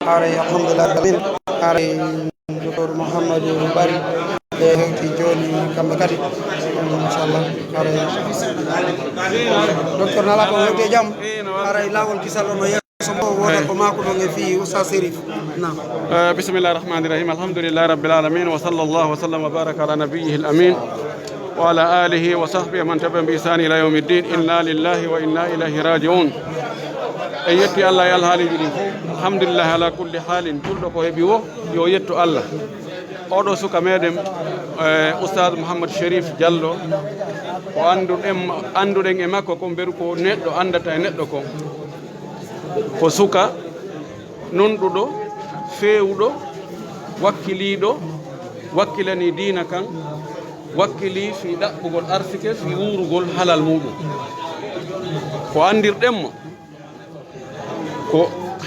haray alhamdulillah rabbil haray docteur Mouhamadou Bari e hewti joni kamɓe kadi inchallah haray docteur nala ko hewti e jaam haray lawol kisal ono yesso mo woda ko mako ɗon e fi oustaz Chérif nam bismillahi rahmani rahim alhamdulillahi rabbil alamin wa sallallahu wa sallam wa baraka ala nabiyyihi al amin wa ala alihi wa sahbihi man tabi'ahum bi ihsan ila yawmiddin inna lillahi wa inna ilayhi raji'un en yetti Allah e alhaaliji ɗin fof alhamdulillahi ala kulli halin julɗo ko heeɓi o yo yetto Allah oɗo suka meɗen oustad Mouhamadou Chérif Diallo o anduɗen e makko ko mberu ko neɗɗo andata e neɗɗo ko suka nonɗuɗo fewuɗo wakkiliɗo wakkilani diina kan wakkili fi ɗaɓɓugol arsike fi wurugol halal muɗum ko andirɗenmo ko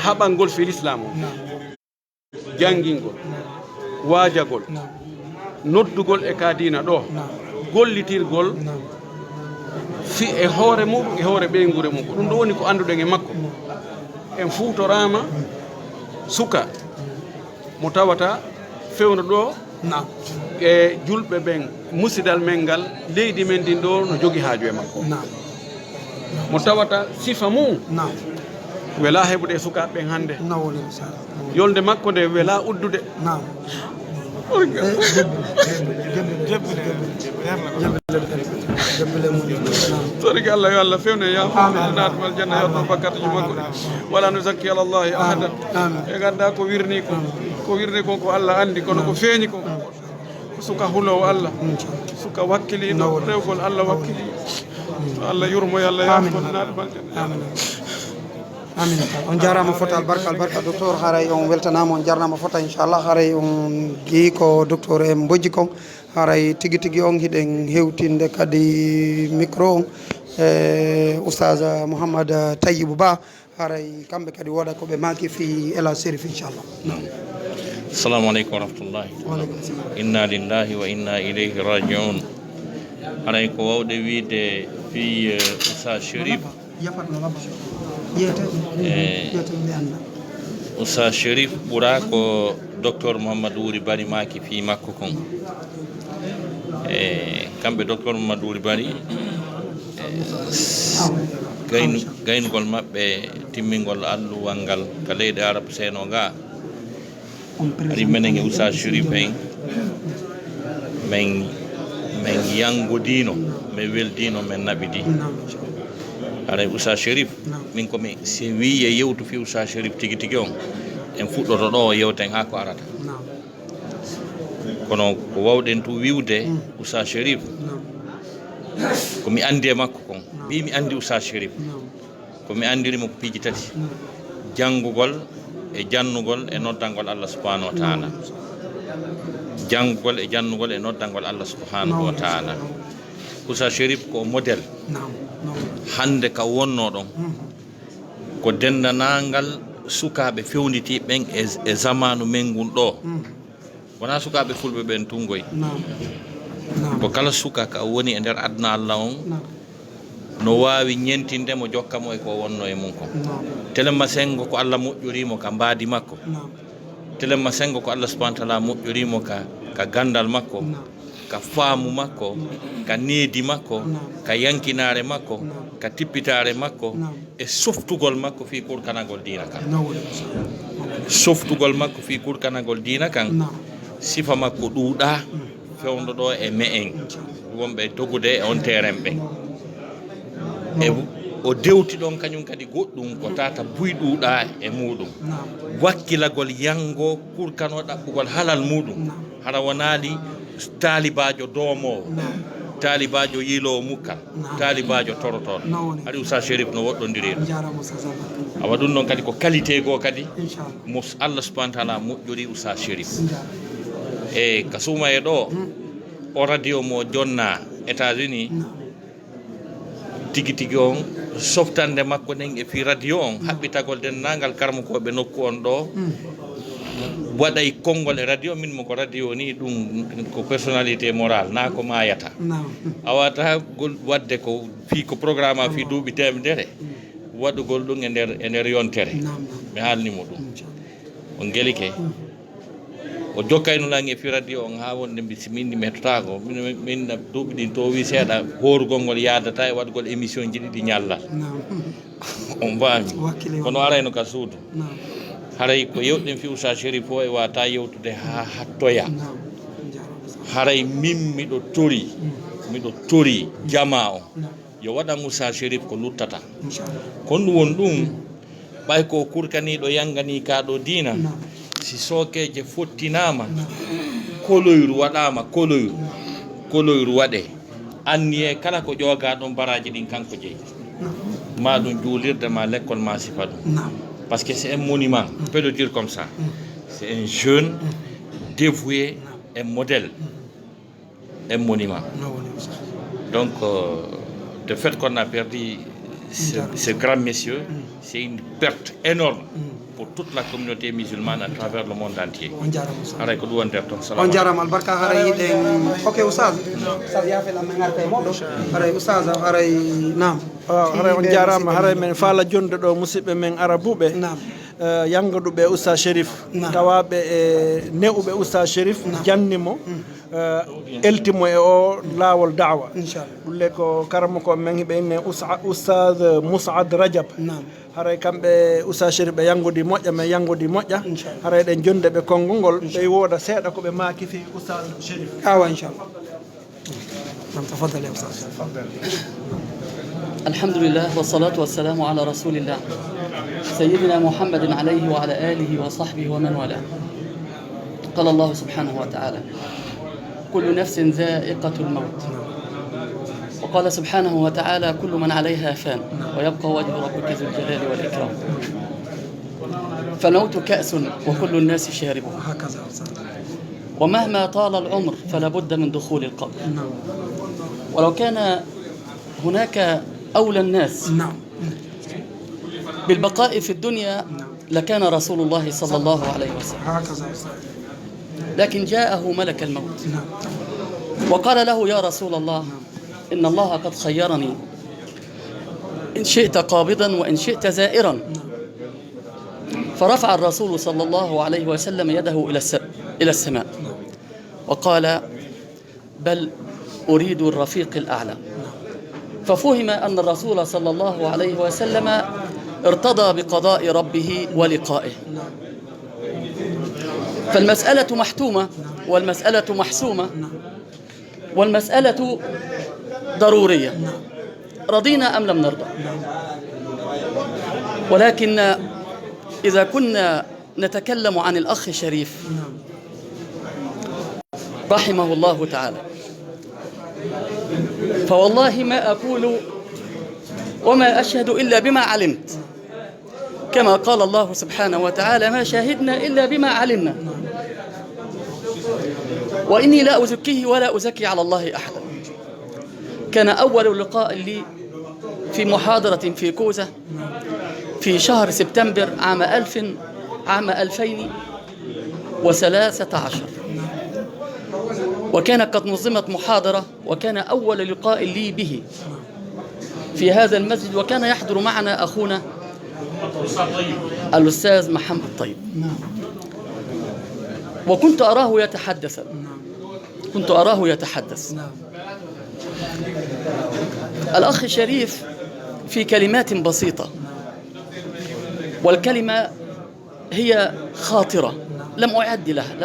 haɓangol fi l'islam o jangingol waajagol noddugol e ka diina ɗo gollitirgol fi e hoore muɗum e hoore ɓeygure mum ko ɗum ɗo woni ko anduɗen e makko en fuutorama suka mo tawata fewno ɗo e julɓe ɓen musidal men ngal leydi men din ɗo no jogui haaju e makko mo tawata sifa mum wela heɓude e sukaɓe ɓen hannde yolde makko nde wela uddude soriki Allah yo Allah fewne yafnatmal janna yotno bakkataji makko wala no zakki ala llahi ahadan e ganda ko wirni ko ko Allah andi kono ko feeñi ko suka hulowo Allah suka wakkiliɗo rewgol Allah wakkili Allah yurmo yo Allah yafko natmal janna amin on jarama fota albarka docteur haray on weltanama on jarnama fota inchallah haray on jeeyi ko docteur en bojji kon haray tigui on hiɗen hewtinde kadi micro on e oustaz Mouhamad Tayyibou Ba haray kamɓe kadi woɗa koɓe maki fi ela Chérif inchallah assalamu aleykum wa rahmatullahi inna lillahi wa inna ilayhi raji'un haray ko wawde wiide fi oustaz Chérif Oustaz Chérif ɓura ko docteur Mouhamadou Wuri Bari maki fi makko kon kamɓe docteur Mouhamadou Wuri Bari gaynugol maɓɓe timmingol alluwal ngal ka leyɗe arabe seno ga ari menen e Oustaz Chérif en min yangodino mi weldino min nabidi aray Oustaz Chérif min komi si wiye yewtu fi Oustaz Chérif tigui on en fuɗɗoto ɗo yewten ha ko arata kono ko wawɗen tu wiwde Oustaz Chérif komi andi e makko kon ɓi mi andi Oustaz Chérif komi andirimo ko piiji tati janngugol e jannugol e noddangol Allah subhanahu wa ta'ala janngugol e jannugol e noddangol Allah subhanahu wa ta'ala Oustaz Chérif ko modèle hande ka wonno ɗon ko dendanangal sukaɓe fewniti ɓen e zamanu men ngun ɗo wona sukaɓe fulɓe ɓen tungoy ko kala suka ka woni e nder aduna Allah on no wawi ñentindemo jokkamo e ko wonno e mum ko telemma sengo ko Allah moƴƴorimo ka mbaadi makko telemma sengo ko Allah subhanahu wa ta'ala moƴƴorimo ka gandal makko ka faamu makko ka needi makko ka yankinare makko ka tippitare makko e softugol makko fi kurkanagol diina kan softugol makko fi kurkanagol diina kan sifa makko ɗuuɗa fewndo ɗo e me en wonɓe dogude e on terrain ɓe e o dewti ɗon kañum kadi goɗɗum ko tata buy ɗuuɗa e muɗum wakkilagol yango kurkano ɗaɓɓugol halal muɗum hara wonali taalibajo doomowo taalibajo yiilowo mukkal taalibajo torotoɗo haɗi Oustaz Chérif no woɗɗodiri awa ɗum noon kadi ko qualité goo kadi mo Allah subhanahu wa ta'ala moƴƴori Oustaz Chérif e ka suuma e ɗo o radio mo jonna États-Unis tigi on softande makko nden e fi radio on haɓɓitagol dennangal karmakoɓe nokku on ɗo waɗay konngol e radio min mo ko radio ni ɗum ko personnalité morale na ko mayata a wata gol wadde ko fi ko programme a fi duuɓi temedere waɗugol ɗum e nder yontere mi haalnimo ɗum on gelike o jokkayno langi fi radio on ha wonde bisimindi metotako min duuɓi ɗin to wi seeɗa horugol ngol yadata e waɗgol émission ji ɗiɗi ñalla on mbami kono arayno ka suudu haray ko yewɗen fi Oustaz Chérif o e wata yewtude ha hattoya haray min miɗo tori jama o yo waɗan Oustaz Chérif ko luttata kon ɗum won ɗum ɓay ko kurkaniɗo yangani kaɗo dina si sokeje fottinama koloyru waɗama koloyru waɗe anni e kala ko ƴoga ɗon baraji ɗin kanko jeeyi ma ɗum juulirde ma l'école ma sifa ɗum parce que c'est un monument on peut le dire comme ça c'est un jeune dévoué un modèle un monument donc de fait qu'on a perdu ce grand monsieur c'est une perte énorme pour toute la communauté musulmane à travers le monde entier. Aray ko duwante to salam. On jarama albarka haray den ok Oustaz. Oustaz ya fe la mengarte modo. Haray Oustaz haray nam. Haray on jarama haray men faala jonde do musibbe men arabube. Nam. Yangaduɓe Oustaz Chérif tawaɓe e newɓe Oustaz Chérif jannimo eltimo e o laawol da'wa ɗulle ko karamo ko men hiɓe inne Oustaz Mous'ad Rajab haray kamɓe Oustaz Chérif ɓe yanngodi moƴƴa men yanngodi moƴƴa haray ɗen jonde ɓe konngol ngol ɓe wooda seeɗa ko ɓe maaki fi Oustaz Chérif awa inchallah تفضل يا أستاذ الحمد لله والصلاة والسلام على رسول الله سيدنا محمد عليه وعلى آله وصحبه ومن والاه. قال الله سبحانه وتعالى كل نفس ذائقة الموت، وقال سبحانه وتعالى كل من عليها فان ويبقى وجه ربك ذو الجلال والإكرام. فالموت كأس وكل الناس شاربه، ومهما طال العمر فلا بد من دخول القبر. ولو كان هناك أولى الناس بالبقاء في الدنيا لكان رسول الله صلى الله عليه وسلم، لكن جاءه ملك الموت وقال له يا رسول الله إن الله قد خيرني إن شئت قابضا وإن شئت زائرا. فرفع الرسول صلى الله عليه وسلم يده إلى السماء وقال بل أريد الرفيق الأعلى. ففهم أن الرسول صلى الله عليه وسلم ارتضى بقضاء ربه ولقائه. فالمسألة محتومة والمسألة محسومة والمسألة ضرورية، رضينا أم لم نرضى. ولكن إذا كنا نتكلم عن الأخ شريف رحمه الله تعالى، فوالله ما أقول وما أشهد إلا بما علمت، كما قال الله سبحانه وتعالى ما شاهدنا إلا بما علمنا، وإني لا أزكيه ولا أزكي على الله أحدا. كان أول لقاء لي في محاضرة في كوزة في شهر سبتمبر عام 2013، وكانت قد نظمت محاضرة، وكان أول لقاء لي به في هذا المسجد، وكان يحضر معنا أخونا الأستاذ محمد طيب، وكنت أراه يتحدث. الأخ شريف في كلمات بسيطة، والكلمة هي خاطرة لم أعد لها.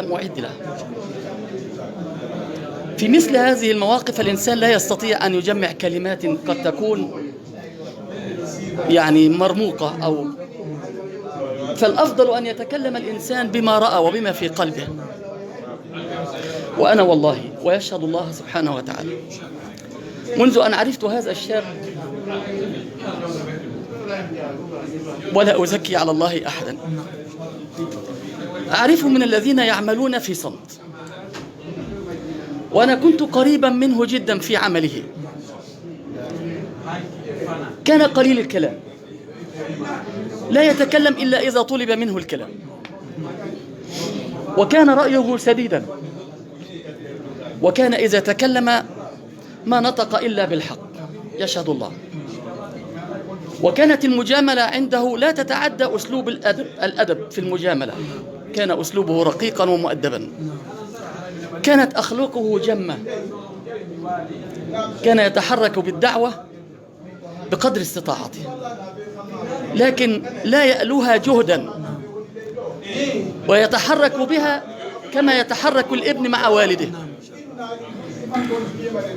في مثل هذه المواقف الإنسان لا يستطيع أن يجمع كلمات قد تكون يعني مرموقة، أو فالأفضل أن يتكلم الإنسان بما رأى وبما في قلبه. وأنا والله ويشهد الله سبحانه وتعالى منذ أن عرفت هذا الشاب ولا أزكي على الله أحدا، أعرفه من الذين يعملون في صمت، وأنا كنت قريبا منه جدا في عمله. كان قليل الكلام، لا يتكلم إلا إذا طلب منه الكلام، وكان رأيه سديدا، وكان إذا تكلم ما نطق إلا بالحق، يشهد الله. وكانت المجاملة عنده لا تتعدى أسلوب الأدب في المجاملة، كان أسلوبه رقيقا ومؤدبا، كانت أخلاقه جمة، كان يتحرك بالدعوة بقدر استطاعته، لكن لا يألوها جهدا، ويتحرك بها كما يتحرك الابن مع والده،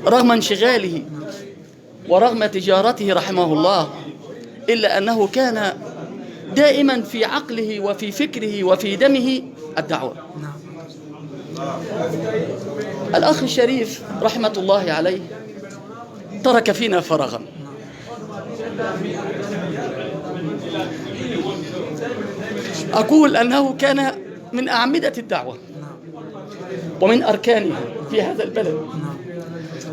رغم انشغاله ورغم تجارته رحمه الله، إلا أنه كان دائما في عقله وفي فكره وفي دمه الدعوة. الأخ الشريف رحمة الله عليه ترك فينا فراغا، أقول أنه كان من أعمدة الدعوة ومن أركانها في هذا البلد،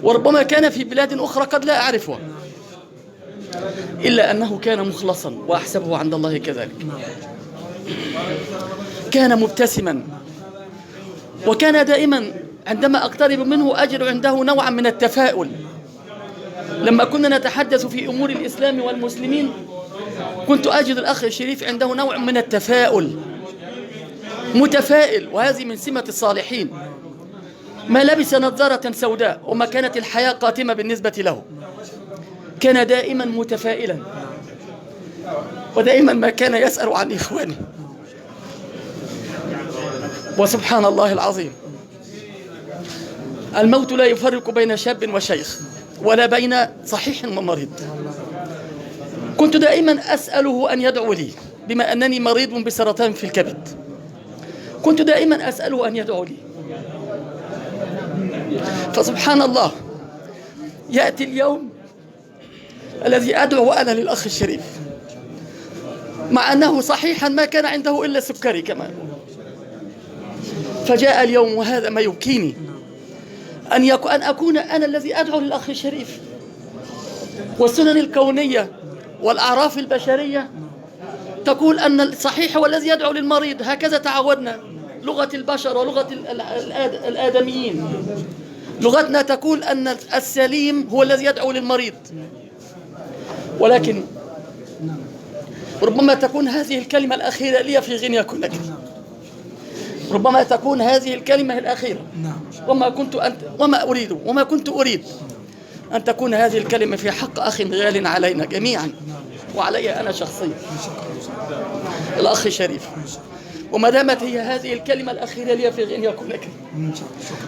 وربما كان في بلاد أخرى قد لا أعرفها، إلا أنه كان مخلصا وأحسبه عند الله كذلك. كان مبتسما، وكان دائما عندما أقترب منه أجد عنده نوعا من التفاؤل. لما كنا نتحدث في أمور الإسلام والمسلمين كنت أجد الأخ الشريف عنده نوع من التفاؤل، متفائل، وهذه من سمة الصالحين. ما لبس نظارة سوداء وما كانت الحياة قاتمة بالنسبة له، كان دائما متفائلا، ودائما ما كان يسأل عن إخوانه. وسبحان الله العظيم، الموت لا يفرق بين شاب وشيخ ولا بين صحيح ومريض. كنت دائما أسأله أن يدعو لي، بما أنني مريض بسرطان في الكبد، كنت دائما أسأله أن يدعو لي. فسبحان الله، يأتي اليوم الذي أدعو أنا للأخ الشريف، مع أنه صحيحا ما كان عنده إلا سكري كما يقول. فجاء اليوم، وهذا ما يبكيني، أن أكون أنا الذي أدعو للأخ الشريف. والسنن الكونية والأعراف البشرية تقول أن الصحيح هو الذي يدعو للمريض، هكذا تعودنا، لغة البشر ولغة الآدميين. لغتنا تقول أن السليم هو الذي يدعو للمريض، ولكن ربما تكون هذه الكلمة الأخيرة لي في غنى كلك، ربما تكون هذه الكلمة الأخيرة، وما كنت أريد أن تكون هذه الكلمة في حق أخ غال علينا جميعا، وعلي أنا شخصيا، الأخ شريف. وما دامت هي هذه الكلمة الأخيرة لي في غنى كلك،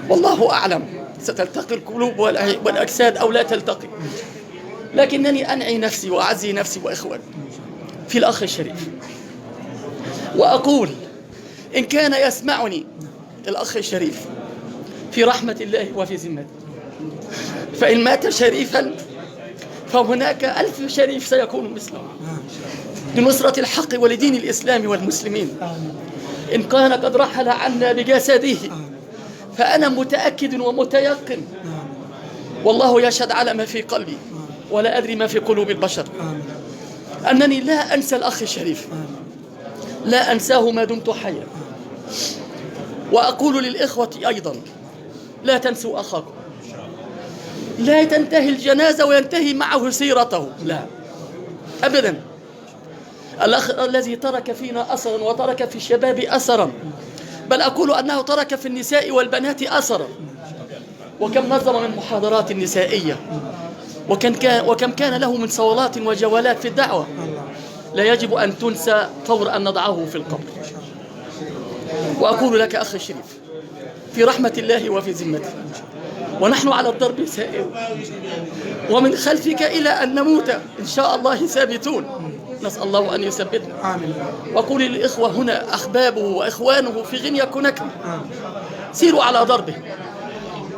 والله أعلم ستلتقي القلوب والأجساد أو لا تلتقي، لكنني أنعي نفسي وأعزي نفسي وإخواني في الأخ الشريف، وأقول إن كان يسمعني الأخ الشريف في رحمة الله وفي ذمته، فإن مات شريفا فهناك 1000 شريف سيكون مثله لنصرة الحق ولدين الإسلام والمسلمين. إن كان قد رحل عنا بجسده فأنا متأكد ومتيقن، والله يشهد على ما في قلبي ولا أدري ما في قلوب البشر، أنني لا أنسى الأخ الشريف، لا أنساه ما دمت حيا. وأقول للإخوة أيضا لا تنسوا أخاكم، لا تنتهي الجنازة وينتهي معه سيرته، لا أبدا. الأخ الذي ترك فينا أثرا وترك في الشباب أثرا، بل أقول أنه ترك في النساء والبنات أثرا، وكم نظم من محاضرات نسائية، وكم كان له من صولات وجولات في الدعوة، لا يجب أن تنسى فور أن نضعه في القبر. وأقول لك أخي الشريف في رحمة الله وفي ذمته، ونحن على الضرب سائر، ومن خلفك إلى أن نموت إن شاء الله ثابتون، نسأل الله أن يثبتنا. وأقول للإخوة هنا أحبابه وإخوانه في غنيا كونكم، سيروا على ضربه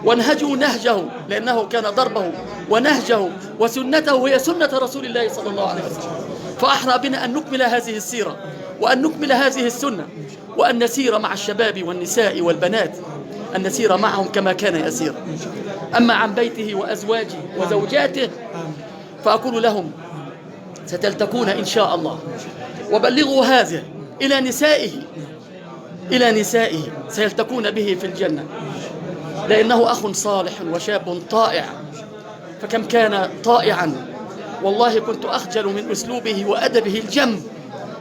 وانهجوا نهجه، لأنه كان ضربه ونهجه وسنته هي سنة رسول الله صلى الله عليه وسلم. فأحرى بنا أن نكمل هذه السيرة وأن نكمل هذه السنة، وأن نسير مع الشباب والنساء والبنات، أن نسير معهم كما كان يسير. أما عن بيته وأزواجه وزوجاته فأقول لهم ستلتقون إن شاء الله، وبلغوا هذا إلى نسائه سيلتقون به في الجنة، لأنه أخ صالح وشاب طائع، فكم كان طائعا والله كنت أخجل من أسلوبه وأدبه الجم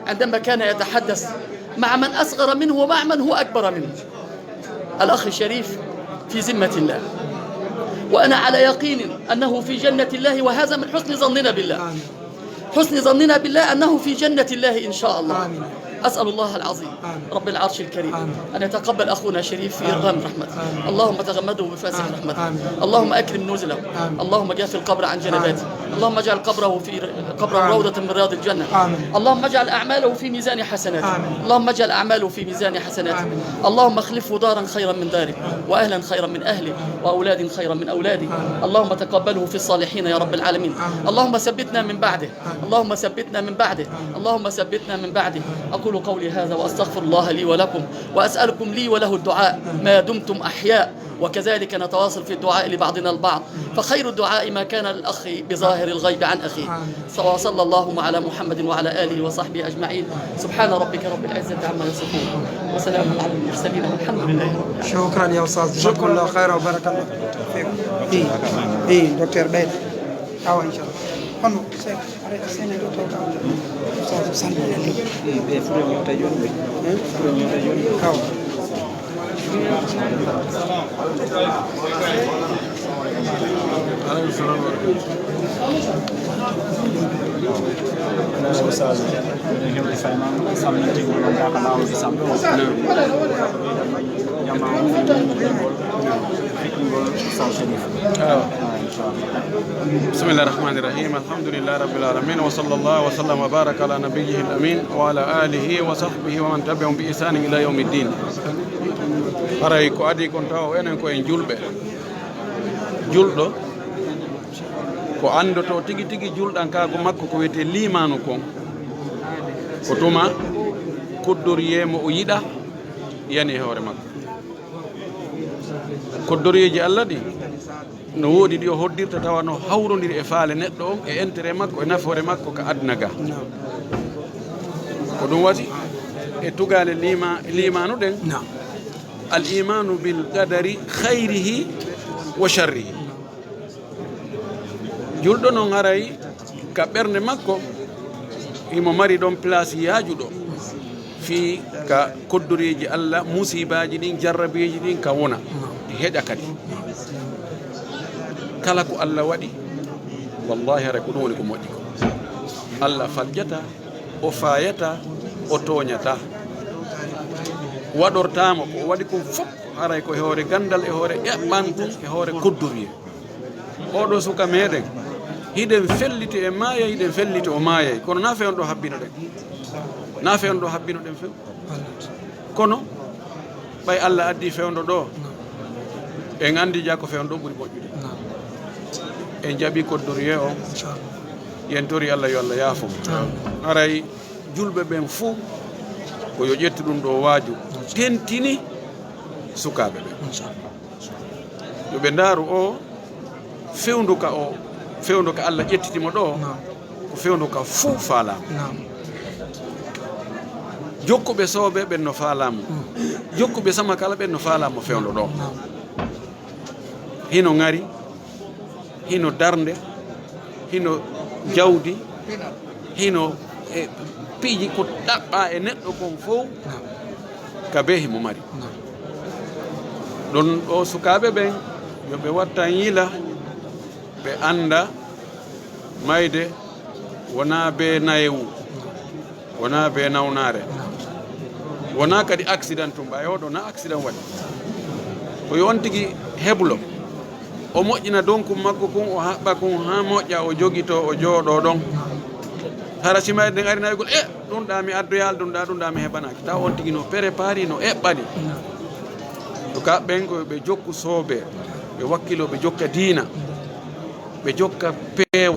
عندما كان يتحدث مع من أصغر منه ومع من هو أكبر منه. الأخ الشريف في ذمة الله، وأنا على يقين أنه في جنة الله، وهذا من حسن ظننا بالله. حسن ظننا بالله أنه في جنة الله إن شاء الله. أسأل الله العظيم رب العرش الكريم أن يتقبل أخونا شريف في إرغام رحمته. اللهم تغمده بفاسح رحمته. اللهم أكرم نزله. اللهم جاف القبر عن جنباته. اللهم اجعل قبره روضة من رياض الجنة. اللهم اجعل أعماله في ميزان حسناته. اللهم اجعل أعماله في ميزان حسناته. اللهم اخلفه دارا خيرا من داره، وأهلا خيرا من أهله، وأولاد خيرا من أولاده. اللهم تقبله في الصالحين يا رب العالمين. اللهم ثبتنا من بعده. اللهم ثبتنا من بعده. اللهم ثبتنا من بعده. أقول قولي هذا وأستغفر الله لي ولكم، وأسألكم لي وله الدعاء ما دمتم أحياء، وكذلك نتواصل في الدعاء لبعضنا البعض، فخير الدعاء ما كان للأخ بظاهر الغيب عن أخيه. وصلى الله على محمد وعلى آله وصحبه أجمعين. سبحان ربك رب العزة عما يصفون، وسلام على المرسلين، والحمد لله رب العالمين. شكرا يا أستاذ، جزاكم الله خيرا وبارك الله فيكم. إيه دكتور بيت أو إن شاء الله. Hono sene do taw so sanni ali be fure nyota joni fure nyota joni kaw alayhi salam wa بسم الله الرحمن الرحيم. الحمد لله رب العالمين، وصلى الله وسلم وبارك على نبيه الأمين وعلى آله وصحبه ومن تبعهم بإحسان إلى يوم الدين. أراي كو أدي كون تاو enen ko en julɓe julɗo ko andoto tigi tigi julɗan kago makko ko wiyete limanu kon ko tuma koddoriyemo o yiɗa yani e hoore makko. koddoriyeji Allah ɗi no woodi ɗi o hoddirta tawa no hawrodiri e faale neɗɗo on e intérêt makko e nafoore makko ka aduna ga. ko ɗum waɗi e tugale limanu ɗen al imanu bil qadari khayrihi wa sharrihi. julɗo noon aray ka ɓernde makko imo mari ɗon place yaajuɗo fi ka koddoriji Allah, musibaji ɗin, jarrabeji ɗin ka wona heƴa kadi. kala ko Allah waɗi wallahi hara ko ɗum woni ko moƴƴi ko. Allah faljata, o fayata, o toñata, waɗortamo ko waɗi ko fof haray ko hoore gandal, e hoore ƴaɓɓantu, e hoore koddoriye. oɗo suka meɗen hiɗen felliti e maaya, hiɗen felliti o maayay, kono na fewn ɗo habbino ɗen, na fewn ɗo habbino ɗen few. kono ɓay Allah addi fewndo ɗo en andi ja ko fewn ɗo ɓuri moƴƴude. en jaɓi koddoriye o, yen tori Allah yo Allah yaafo. aray julɓe ɓen fuu ko yo ƴettu ɗum ɗo waaju tentini sukaɓe ɓe, yo ɓe ndaaru o fewndu ka Allah ƴettitimo ɗo ko fewndu ka fuu faalama. jokkuɓe soobe ɓen no faalama, jokkuɓe sama kala ɓen no faalama fewndu ɗo. hino ngari, hino darnde, hino jawdi, hino piiji ko ɗaɓɓa e neɗɗo kon fof ka be himo mari. ɗon ɗo sukaɓe ɓen yoɓe wattan yila, ɓe anda mayde wona be nayewu, wona be nawnare, wona kadi accident tum ɓay oɗo na accident waɗi. o yon tigui heblo o moƴƴina donkum makko kon, o haɓɓa kon ha moƴƴa, o jogito, o jooɗo ɗon. hara simayde nden ari naygol ɗum ɗa mi addoyal, ɗum ɗa mi heɓanaki, taw on tigui no prépari, no eɓɓani. to ka ɓen ko ɓe jokku soobe, ɓe wakkilo, ɓe jokka diina, ɓe jokka peew,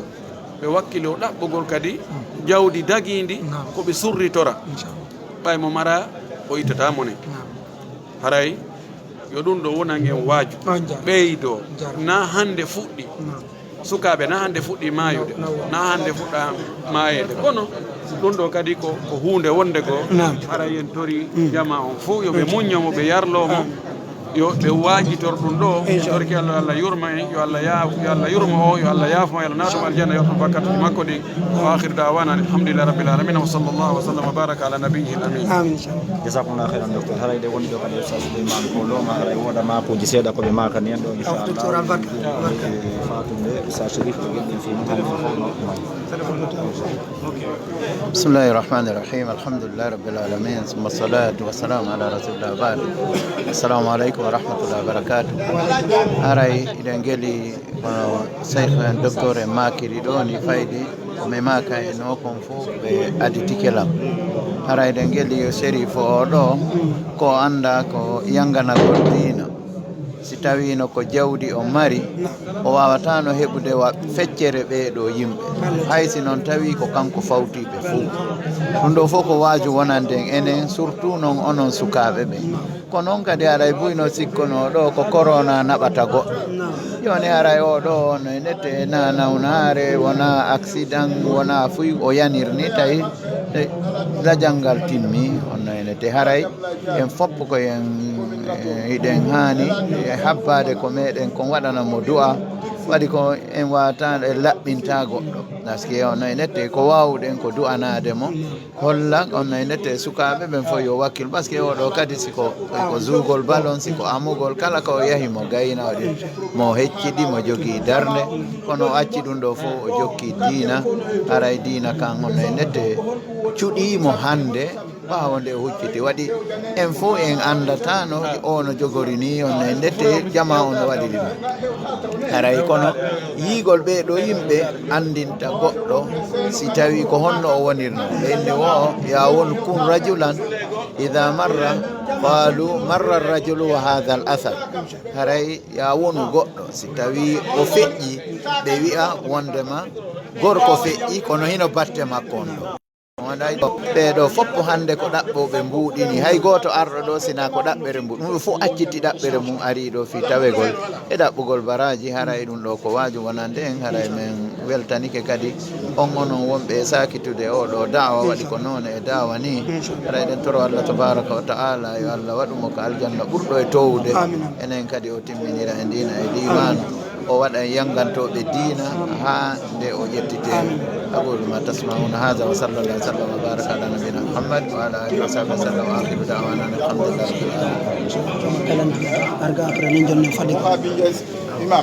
ɓe wakkilo ɗaɓɓugol kadi jawdi dagindi ko ɓe surritora. ɓay mo mara o ittata mone. haray yo ɗum ɗo wonan en waaju ɓeydo, na hande fuɗɗi sukaɓe, na hande fuɗɗi mayude, na hande fuɗɗa mayede, kono ɗum ɗo kadi ko hunde wonde go. haray en tori jama on fo yoɓe muññomo, ɓe yarlomo, yo ɓe waajitor ɗum ɗo torki Allah Allah yurma en yo Allah yurma o yo Allah yaafmo yo Allah natamo aljanna yo ton bakkatuji makko ɗi wa akhir dawana alhamdulillahi rabbil alamin wa sallallahu wa sallam wa baraka ala nabiyhi al-amin amin jazakumullahu khairan docteur haray de woni do kan Ustaz Souleymane ko loma haray woda ma ko seeda ko be maka nen do inshallah docteur albarka fatumde Ustaz Sharif ko geddi fi mutane ko بسم الله الرحمن الرحيم الحمد لله رب العالمين ثم الصلاة والسلام على رسول الله بعد السلام عليكم ورحمة الله وبركاته أراي إذا نجلي شيخ دكتور ماكري دوني فايدي وماكا إنوكم فوق بأدي كلام أراي إذا نجلي شريف أودو كو أندا كو يانغانا كوردينا si tawino ko jawdi o mari o wawatano heɓude wa feccere ɓeeɗo yimɓe haysi noon tawi ko kanko fawtiɓe fuu ɗum ɗo fof ko waaju wonanden enen surtout noon onon sukaɓe ɓe ko noon kadi aray buyno sikkono ɗo ko corona naɓata goɗɗo joni aray oɗo no nette na nawnare wona accident wona fuy o yanirni tawi dajangal timmi onno enete haray en foppo ko en hiɗen hani habbade ko meɗen kon waɗanamo du'a waɗi ko en wawata e laɓɓinta goɗɗo par ce que onno e nette ko wawɗen ko du'anade mo holla onno e nette sukaɓe ɓen fof yo wakkil par ce que oɗo kadi siko zugol balon siko amugol kala ko yahi mo gayna mo hecciɗi mo jogui darde kono acci ɗum ɗo fof o jokki diina haray diina kan onno e nette cuɗimo hande ɓawo nde hucciti waɗi en fof en andatano ono jogori ni on e ndette jama ono waɗiri ɗum haray kono yiigol ɓeɗo yimɓe andinta goɗɗo si tawi ko honno o wonirno ɓenne wo ya won kun rajulan ida marra qalu marra rajulu wa hadha al athar haray ya wonu goɗɗo si tawi o feƴƴi ɓe wi'a wondema gorko feƴƴi kono hino batte makko on ɗo ɓeɗo foppo hande ko ɗaɓɓoɓe mbuɗini hay goto arɗo ɗo sina ko ɗaɓɓere mbuɗ ɗum fof acciti ɗaɓɓere mum ari ɗo fi tawegol e ɗaɓɓugol baraji haray ɗum ɗo ko waaju wonande en haray men weltanike kadi on onon wonɓe sakitude oɗo dawa waɗi ko noon e dawa ni haray ɗen toro Allah tabaraka wa ta'ala yo Allah waɗumo ko aljanna ɓurɗo e towde enen kadi o timminira e dina e diwan o waɗa yangantoɓe diina ha nde o ƴettite aqulu ma tasmauna hadha wa sallallahu alaihi wa sallam wa baraka ala nabiyina Muhammad wa ala alihi wa sahbihi wa sallam wa akhiru da'wana alhamdulillahi rabbil alamin arga après ni jonne fadi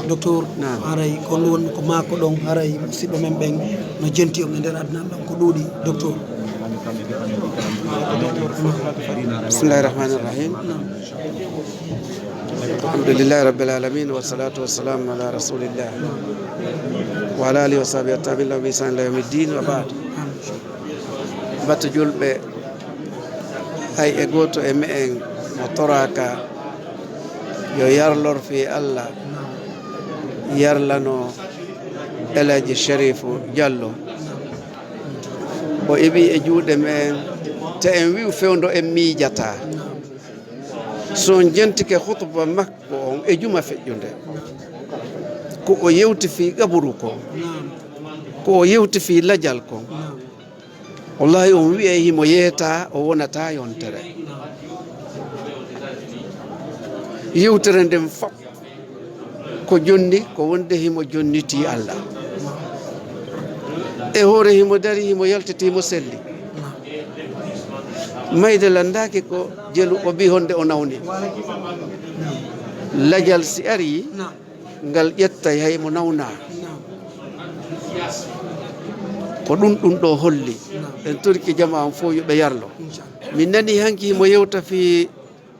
docteur haray ko won ko mako ɗon haray musidɓe men ɓen no jenti o ɓe nder aduna ɗon ko ɗuuɗi docteur bismillahi rahmani rahim alhamdulillahi rabbil alamin wa salatu wa salam ala rasulillah wa ala alihi wa sahbihi tabi'in lahu bi ihsan ila yawmiddin wa ba'd batta julɓe hay e goto e me en mo toraka yo yarlor fi Allah yarlano Elaji Sharifu Diallo o eɓi e juuɗe men te en wi'u fewndo en miijata so jentike khutba makko on e juma feƴƴunde ko o yewti fi gaburu ko o yewti fi lajal ko wallahi on wi'e himo yeeta o wonata yontere yewtere nden fof ko jonni ko wonde himo jonniti Allah e hoore himo dari himo yaltiti himo selli mayde landaki ko jelu o bi honde o nawni lajal si ari ngal ƴettay hay mo nawna ko ɗum ɗo holli en turki jama am fof yoɓe yarlo min nani hanki mo yewta fi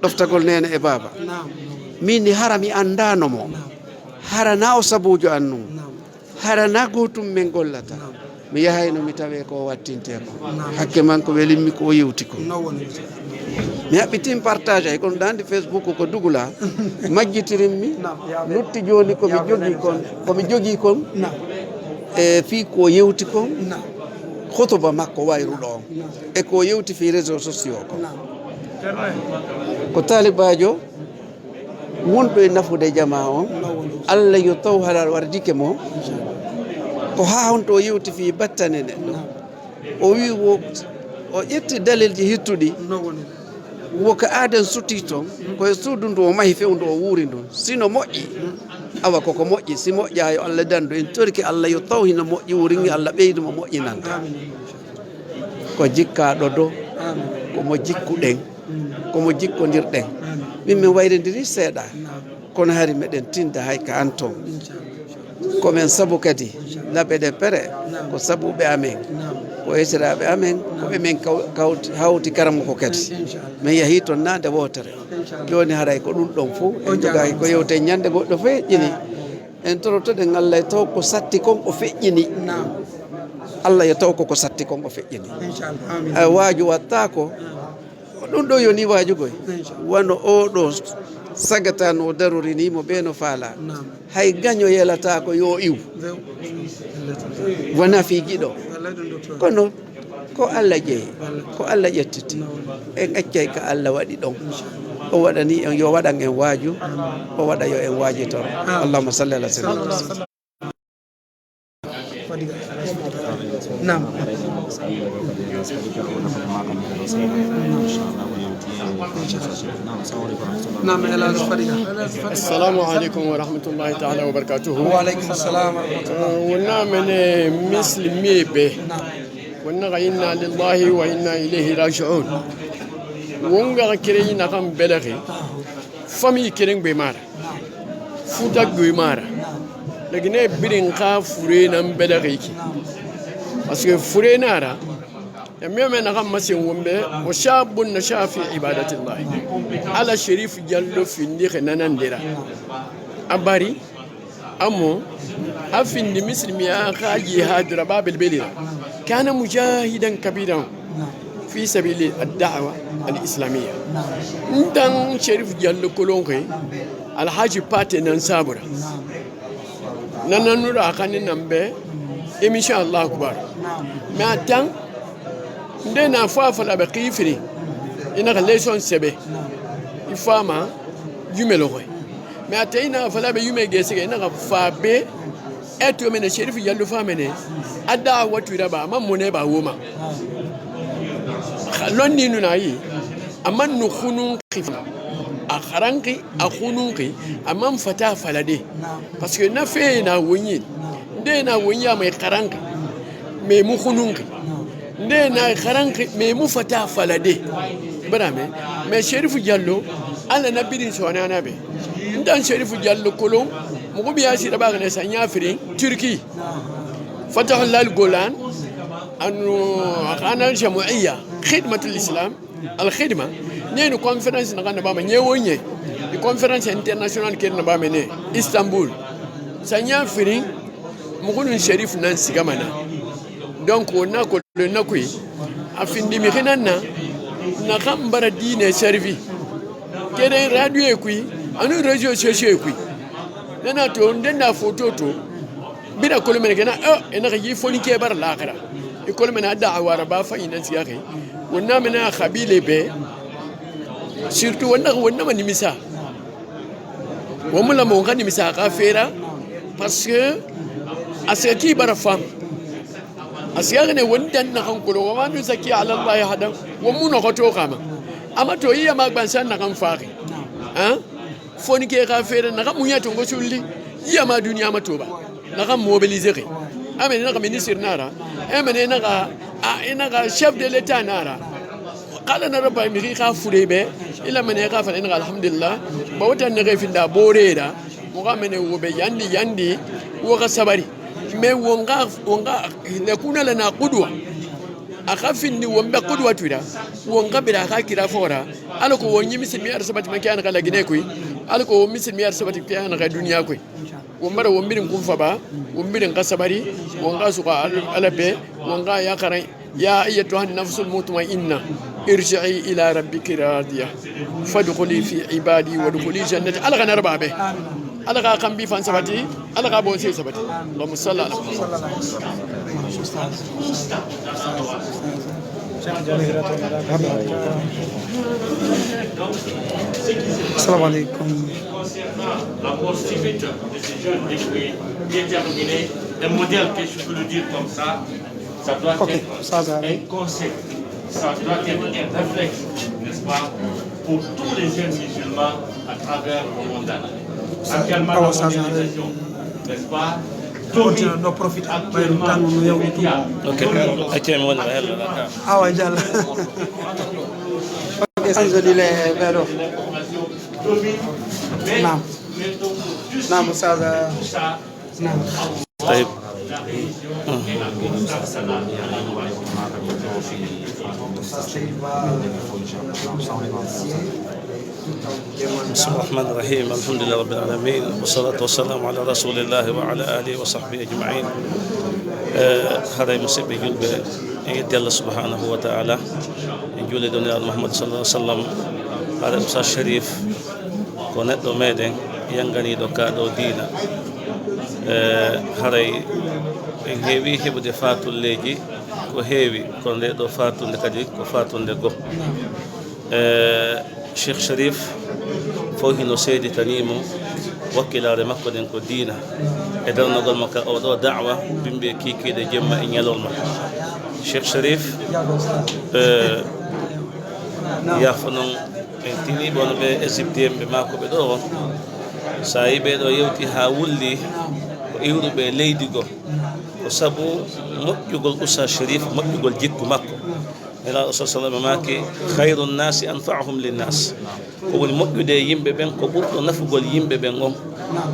ɗoftagol nene e baba min ni hara mi andano mo hara na o sabujo annum hara na gotum men gollata mi yahayno mi tawe ko wattinte ko hakke man ko welimmi ko o yewti ko mi haɓɓitin partage ay kono dande Facebook ko dugula majjitirinmi lutti joni komi jogui kon e fi ko yewti kon hotoba makko wayruɗo on e ko yewti fi réseaux sociaux ko talibajo wonɗo e nafude jama on Allah yo taw haɗa wardike mo ko ha honto o yewti fi battane neɗɗo o wi o ƴetti dalilji hittuɗi woka aadan sutti toon koye suudu ndu o mahi fewndu o wuuri ndu sino moƴƴi awa koko moƴƴi si moƴƴa yo Allah dandu en torki Allah yo taw hino moƴƴi wuringi Allah ɓeyduma moƴƴinanta ko jikkaɗo do komo jikkuɗen komo jikkodirɗen min min wayrindiri seeɗa kono hari meɗen tinda hay ka an toon komin sabu kadi laɓe ɗe pere ko sabuɓe amen ko yetiraɓe amen ko emin hawti karamo ko kadi min yeehi toon nande wotere joni haray ko ɗum ɗon fo en jogaki ko yewte ñande goɗɗo feƴƴini en torotoɗen Allah taw ko satti kon o feƴƴini Allah yo taw koko satti kon o feƴƴini waaju watta ko ɗum ɗo yoni waajugoy wano oɗo sagata no darorinimo ɓe no faala hay gaño yelata ko yo iw wona fi giɗo kono ko Allah ƴeeyi ko Allah ƴettiti en accay ka Allah waɗi ɗon o waɗani en yo waɗan en waaju o waɗa yo en waajitoro allahumma salli ala sayyidina نعم نعم السلام عليكم ورحمة الله تعالى وبركاته. وعليكم السلام ورحمة الله. ونعمل مثل ميبه ونغا إنا لله وإنا إليه راجعون. ونغا كرين نغم بلغي فمي كرين بمارا فوتك بمارا لكن بيرين كافورين بلغيكي parce que furenara yamma na kam masin wombe o shabun na shafi ibadatillah ala sharif jallo findi khanandira abari amo afindi muslimi ya khaji hadra babil bilira kana mujahidan kabiran fi sabili ad-da'wa al-islamiyya ndan sharif jallo kolonke alhaji pate nan sabura nananura kanin nambe émission Allah akbar mais attends ndena fafala be qifri ina relation sebe ifama yumelo koy mais atayna fala be yume gese ina fabe eto mena sherif yallu famene ada watu raba mamone ba woma lonni nuna yi amman nu khunun qif akharanki akhununki amman fata falade parce que na fe na wonyin ndena wonya mai karanka mai mukhununki ndena karanka mai mufata falade brame mai sherifu jallo ala nabirin sonana be ndan sherifu jallo kolon mugo biya shi da baga ne sanya firin turki fatahul lal golan anu kana jamuiyya khidmatul islam al khidma ne conference na kana ba ma nyewonye di conference international kirna ba mene Istanbul sanya firin mugunun sharif nan sigamana donc on a ko le nakui afindi mi hinanna na kambara dine servi kede radio ekui anu radio social ekui nana to ndenda photo to bida ko le men gena ena yi foni ke bar lakara e ko le men da'wa raba fa ina siyake wonna mena khabile be surtout wonna man misa wamula mo ngani misa ka fera parce que asaki bara fam asiyane wondan na hankulo wa man zaki ala Allah hadan wa mun ko to kama ama to iya magban san na kan faki foni ke ka fere na kan munya to go sulli iya ma duniya ma to ba na kan mobiliser amene na kan ministre nara amene na ga chef de l'état nara kala na rabba mi ka furebe ila mene ka fa ina alhamdulillah ba watan ne ga finda boreda mo ga mene wobe yandi wo ga sabari me wonga le kuna lana qudwa akhafini wombe qudwa tuida wonga bira ka kira fora alko wonyi misilmi arsabati makana kala gine koy alko misilmi arsabati kiyana ka duniya koy wombara wombirin kunfa ba wombirin kasabari wonga suka alabe wonga ya karan ya ayyatuha nafsul mutma'inna irji'i ila rabbiki radiya fadkhuli fi ibadi wadkhuli jannati alga narba be alga kan bi fan sabati alga bon sai sabati Allahumma salli ala Assalamu alaikum. La poursuite de ces jeunes déterminés, un modèle que je peux le dire comme ça doit être un conseil. ça doit être un réflexe, n'est-ce pas, pour tous les jeunes musulmans à travers le monde. Actuellement, la mondialisation, n'est-ce pas, no profit bayru tangu no yaw tu okay mo wala hella awa jalla alhamdulillah bero naam naam ustaz naam طيب بسم الله الرحمن الرحيم الحمد لله رب العالمين والصلاة والسلام على رسول الله وعلى آله وصحبه أجمعين هذا يمسك بجلب يد الله سبحانه وتعالى يقول دنيا محمد صلى الله عليه وسلم هذا أستاذ شريف كونت دو ميدن ينغني دو كادو دينا هذا en heewi heɓude fatulleji ko heewi kono nde ɗo fatunde kadi ko fatunde go cheikh sharif fo hino seeditanimo wakkilare makko ɗen ko diina e darnogol makka oɗo dawa bimɓe kikiɗe jemma e ñalolma cheikh sharif yafo noon en tiniɓe ono ɓe égyptien ɓe makoɓe ɗo on sa yi ɓeɗo yewti ha wulli ko iwruɓe leydi go ko sabu moƴƴugol usa sharif moƴƴugol jikku makko ela sa sallam maki khairu nnasi anfa'uhum linnas ko woni moƴƴude yimɓe ɓen ko ɓurɗo nafugol yimɓe ɓen on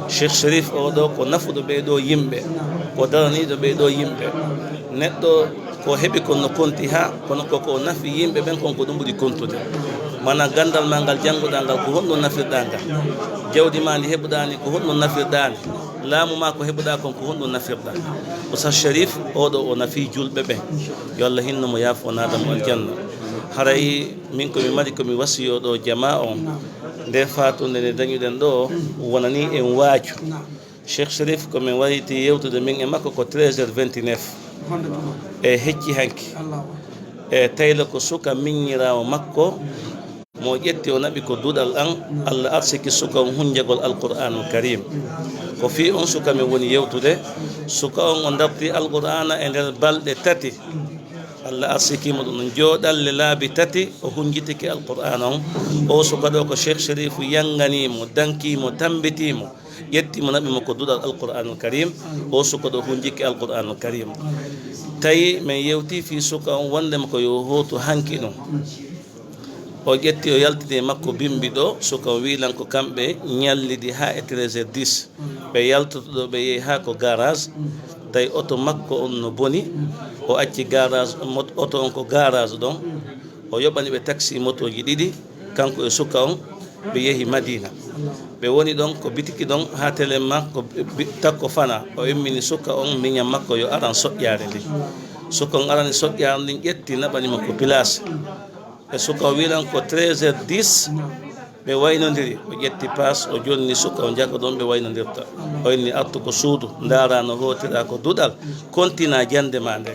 cheikh sharif o ɗo ko nafuɗo ɓeɗo yimɓe ko daraniɗo ɓeɗo yimɓe neɗɗo ko heɓi konno konti ha kono koko nafi yimɓe ɓen kon ko ɗum ɓuri kontude mana gandal ma ngal jannguɗa ngal ko honno nafirɗa ngal jawdi ma ndi heɓuɗani ko honno nafirɗani laamu ma ko heɓuɗa kon ko honɗum nafirɗa Oustaz Sharif oɗo o nafi julɓe ɓe yo Allah hinnomo yaafo naadamo aljanna haray min komi mari komi wasiyoɗo jama on nde fatunde nde dañuɗen ɗo wonani en waaju Cheikh Sharif komin wayti yewtude min e makko ko 13h29 e hecci hanki e tayla ko suka miññirawo makko mo ƴetti o naɓi ko duɗal an Allah arsiki suka on hunjagol alqur'anul karim ko fi on suka mi woni yewtude suka on o darti alqur'ana e nder balɗe tati Allah arsikimo ɗum no jooɗalle laabi tati o hunjitiki alqur'ana on o suka ɗo ko cheikh sharif yanganimo dankimo tambitimo ƴettimo naɓimo ko duɗal alqur'anul karim o suka ɗo hunjiki alqur'anul karim tawi min yewti fi suka on wondema ko yo hotu hanki ɗum o ƴetti o yaltide makko bimbi ɗo suka o wilan ko kamɓe ñallidi ha e 13h10 ɓe yaltotoɗo ɓe yeehi ha ko garage tawi oto makko on no boni o acci garage oto on ko garage ɗon o yoɓani ɓe taxi moto ji ɗiɗi kanko e suka on ɓe yeehi madina ɓe woni ɗon ko bitiki ɗon ha télé makko takko fana o immini suka on miñam makko yo aran soƴƴare ndi suka on arani soƴƴare ndin ƴetti naɓanimo ko place e suka o wilan ko 13h10 ɓe waynodiri o ƴetti passe o jonni suka o jagga ɗon ɓe waynodirta o inni artu ko suudu ndaara no hotira ko duɗal kontina jande ma nde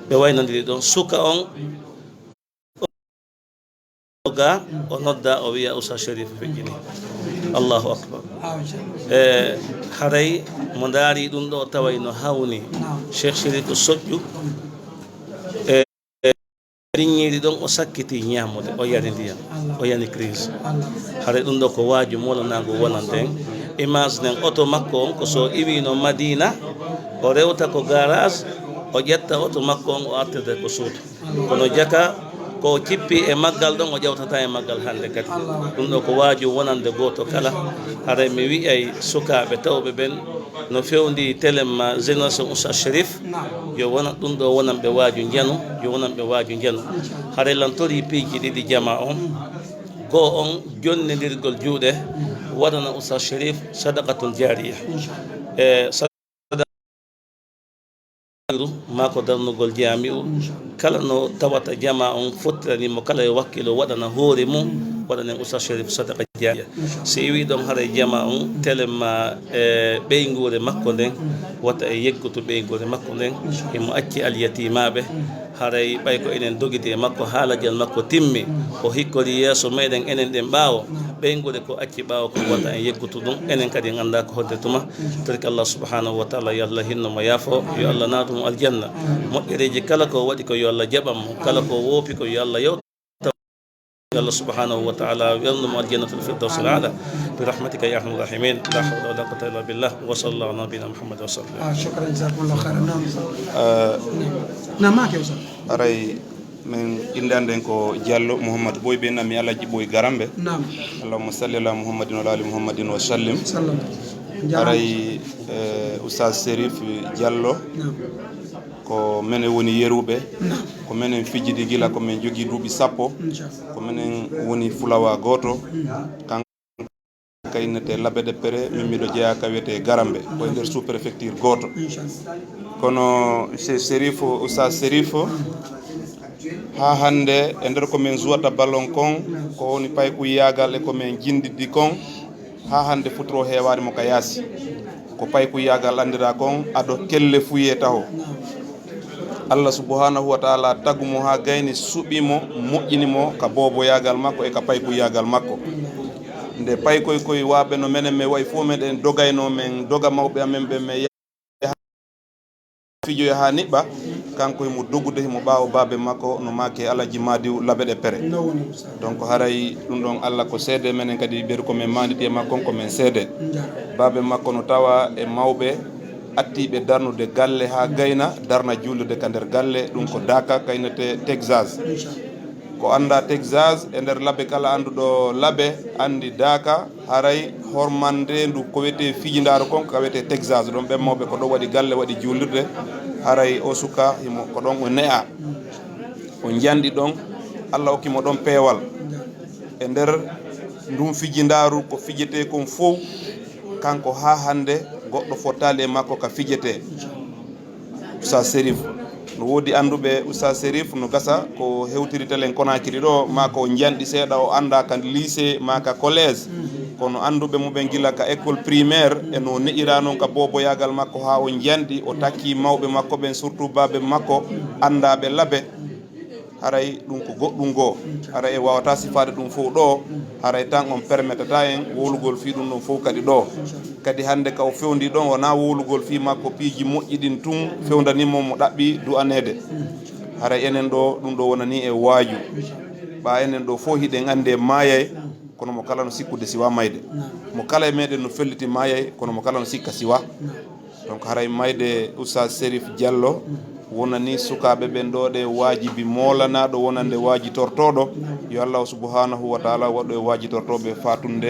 ɓe waynodiri ɗon suka on ga o nodda o wiya Oustaz Sharif feƴƴini allahu akbar e haray mo ndaari ɗum ɗo taway no hawni cheikh Sharif o soƴƴu liññiɗi ɗon o sakkiti ñamude o yari ndiyam o yani crise haray ɗum ɗo ko waaju molanago wonanden image nden oto makko on ko so iwino madina o rewta ko garage o ƴetta oto makko on o artirde ko suudu kono jaka ko cippi e maggal ɗon o ƴewtata e maggal hande kadi ɗum ɗo ko waaju wonande goto kala haray mi wi'ay sukaɓe tawɓe ɓen no fewndi téléma génération Oustaz Sharif yo wona ɗum ɗo wonanɓe waaju janu yo wonanɓe waaju janu haray lantori piiji ɗiɗi jama on goo on jonnidirgol juuɗe waɗana Oustaz Sharif sadaqatul jariya e mako darnugol jami'u kala no tawata jama on fottiranimo kala e wakkilo waɗana hoore mum waɗanen Oustaz Sharif sadaqa jariya si wi ɗon haray jama on téléma e ɓeygure makko nden wata e yeggutu ɓeygure makko nden emo acci alyatimaɓe haray ɓay ko enen dogiti e makko haalaji makko timmi o hikkori yeeso meɗen enen ɗen ɓaawo ɓeygude ko acci ɓaawo ko wonta en yeggutu ɗum enen kadi ganda ko hodde tuma torki Allah subhanahu wa taala yo Allah hinnomo yaafo yo Allah naatumo aljanna moƴƴereji kala ko waɗi ko yo Allah jaɓanmo kala ko woopi ko yo Allah yewta الله سبحانه وتعالى يظلم الجنة الفردوس الأعلى برحمتك يا أرحم الراحمين لا حول ولا قوة إلا بالله وصلى الله على نبينا محمد وسلم. شكرا جزاكم الله خيرا. نعم معك يا أستاذ. أري من إندان كو جالو محمد بوي بينا مي الله جي بوي غرامبه. نعم. اللهم صل على محمد وعلى آل محمد وسلم. سلام. أري أستاذ سيريف جالو. نعم. ko menen woni yerube ko menen fijidi gila ko men jogi duubi sappo ko menen woni fulawa goto kan kaynete labede pere min miɗo jeeya ka wiyete garambe ko e nder sous préfecture goto kono serifo usa serifo ha hande e nder ko men zuwata ballon kon ko woni payku yagal e ko men jindidi kon ha hande futuro hewade mo ka yaasi ko payku yagal andira kon ado kelle fuye taho Allah subhanahu wa ta'ala tagumo ha gayni suɓimo moƴƴinimo ka bobo yagal makko e ka payku yagal makko nde paykoy koye waɓe no menen me way fo meɗen dogayno men doga mawɓe amen ɓe me fijoya ha niɓɓa kanko himo dogude himo ɓaawo babe makko no make alaji madiw laɓeɗe pere donc haray ɗum ɗon Allah ko seede menen kadi ɓeeri komin manditi e makko ko men seede babe makko no tawa e mawɓe attiɓe darnude galle ha gayna darna jullude ka nder galle ɗum ko Daka kaynete Texas ko anda Texas e nder labbe kala anduɗo labbe andi Daka haray hormande ndu ko wiyete fijindaro kon ko wiyete Texas ɗon ɓen mawɓe ko ɗo waɗi galle waɗi jullirde haray o suka himo ko ɗon o ne'a o jandi ɗon Allah hokkimo ɗon peewal e nder ndum fijindaru ko fijete kon fof kanko ha hande goɗɗo fottali e makko ka fijete Oustaz Serif no woodi anduɓe Oustaz Serif no gasa ko hewtiri telen Konakiri ɗo ma ko janɗi seeɗa o anda ka lycée ma ka collège kono anduɓe muɓe gila ka école primaire e no ne'ira noon ka boboyagal makko ha o janɗi o takki mawɓe makko ɓen surtout babe makko andaɓe laabe haray ɗum ko goɗɗum goo haray e wawata sifade ɗum fof ɗo haray tan on permettata en wolugol fi ɗum ɗon fof kadi ɗo kadi hande ka o fewndi ɗon wona wolugol fi makko piiji moƴƴi ɗin tun fewdanimo mo ɗaɓɓi du'anede haray enen ɗo ɗum ɗo wonani e waaju ɓa enen ɗo fof hiɗen ande maayay kono mo kala no sikkude siwa mayde mo kala e meɗen no felliti maayay kono mo kala no sikka siwa donc haray mayde Oustaz Serif Diallo wonani sukaɓe ɓen ɗo ɗe wajibi molanaɗo wonande wajitortoɗo yo Allah subhanahu wa ta'ala waɗo e wajitortoɓe fatunde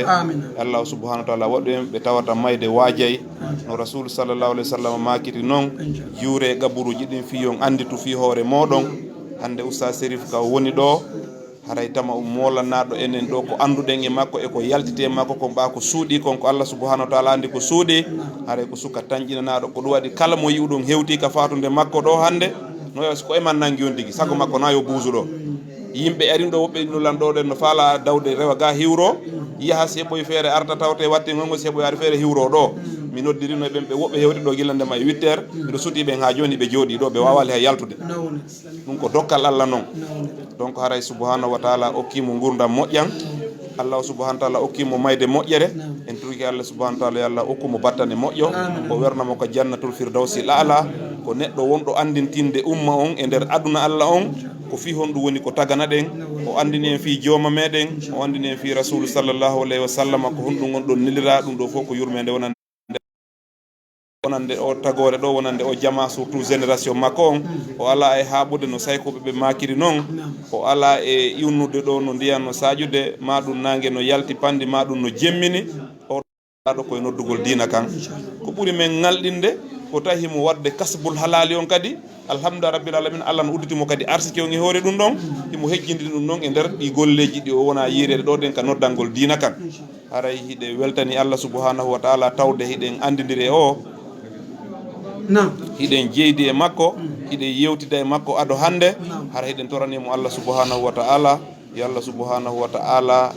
Allah subhanahu wa ta'ala waɗo en ɓe tawata mayde waajay no rasul sallallahu alaihi wasallam makiti noon juure gaburuji ɗin fiyon anditu fi hoore moɗon hande Oustaz Serif ka woni ɗo haray tama molanaɗo enen ɗo ko anduɗen e makko e ko yaltite e makko ko ɓa ko suuɗi kon ko Allah subhanahu wa ta'ala andi ko suuɗi haray ko suka tanƴinanaɗo ko ɗum waɗi kala mo yiwɗon hewti ka fatunde makko ɗo hande no yasi ko eman nangi on tigui sago makko na yo buusu ɗo yimɓe arin ɗo woɓɓe nulan ɗo ɗen no faala dawde rewa ga hiwro yaha si heɓoye feere arta tawte watte gongo si heɓoye ari feere hiwro ɗo mi noddirino e ɓen ɓe woɓɓe hewti ɗo guillandema e 8 heures mbiɗo suuti ɓen ha joni ɓe jooɗi ɗo ɓe wawali hay yaltude ɗum ko dokkal Allah noon donc haray subhanahu wa ta'ala okkimo gurdam moƴƴan Allah subhanahu wa ta'ala okkimo mayde moƴƴere en turki Allah subhanahu wa ta'ala Allah okkumo battane moƴƴo o wernamo ko jannatul firdausi l'ala ko neɗɗo wonɗo andintinde umma on e nder aduna Allah on ko fi honɗum woni ko tagana ɗen o andini en fi jooma meɗen o andini en fi rasulu sallallahu alayhi wa sallam ko honɗum gonɗon nelira ɗum ɗo fof ko yurmede wonande o tagore ɗo wonande o jama surtout génération makko on o ala e haɓude no saykoɓe ɓe makiri noon o ala e iwnude ɗo no ndiyan no sajude ma ɗum nangue no yalti pandi ma ɗum no jemmini o ɗo koye noddugol dina kan ko ɓuuri men ngalɗinde ko tawi himo wadde kasbul halali on kadi alhamdulillah rabbil alamin Allah no udditimo kadi arsike on e hoore ɗum ɗon himo hejjindini ɗum ɗon e nder ɗi golleji ɗi o wona yirede ɗo ɗen ka noddangol dina kan haray hiɗe weltani Allah subhanahu wa ta'ala tawde hiɗen andidiri e o hiɗen jeydi e makko hiɗen yewtida e makko ado hande hara hiɗen toranimo Allah subhanahu wa ta'ala yo Allah subhanahu wa ta'ala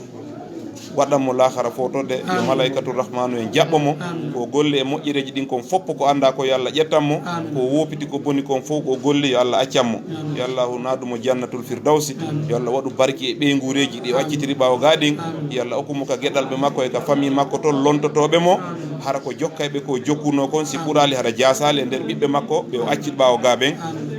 waɗanmo lahara fotode yo malaikatul rahmanu en jaɓɓamo ko golle e moƴƴereji ɗin kon foppo ko anda ko yo Allah ƴettanmo ko wopiti ko boni kon fof ko golle yo Allah accanmo yo Allahu nadumo jannatul firdawsi yo Allah waɗu barki e ɓeygureji ɗi waccitiri ɓawo gaɗin yo Allah okkumo ka gueɗalɓe makko e ka famille makko toon lontotoɓe mo hara ko jokkayɓe ko jokkuno kon si ɓurali hara jasali e nder ɓiɓɓe makko ɓe o accit ɓawo ga ɓen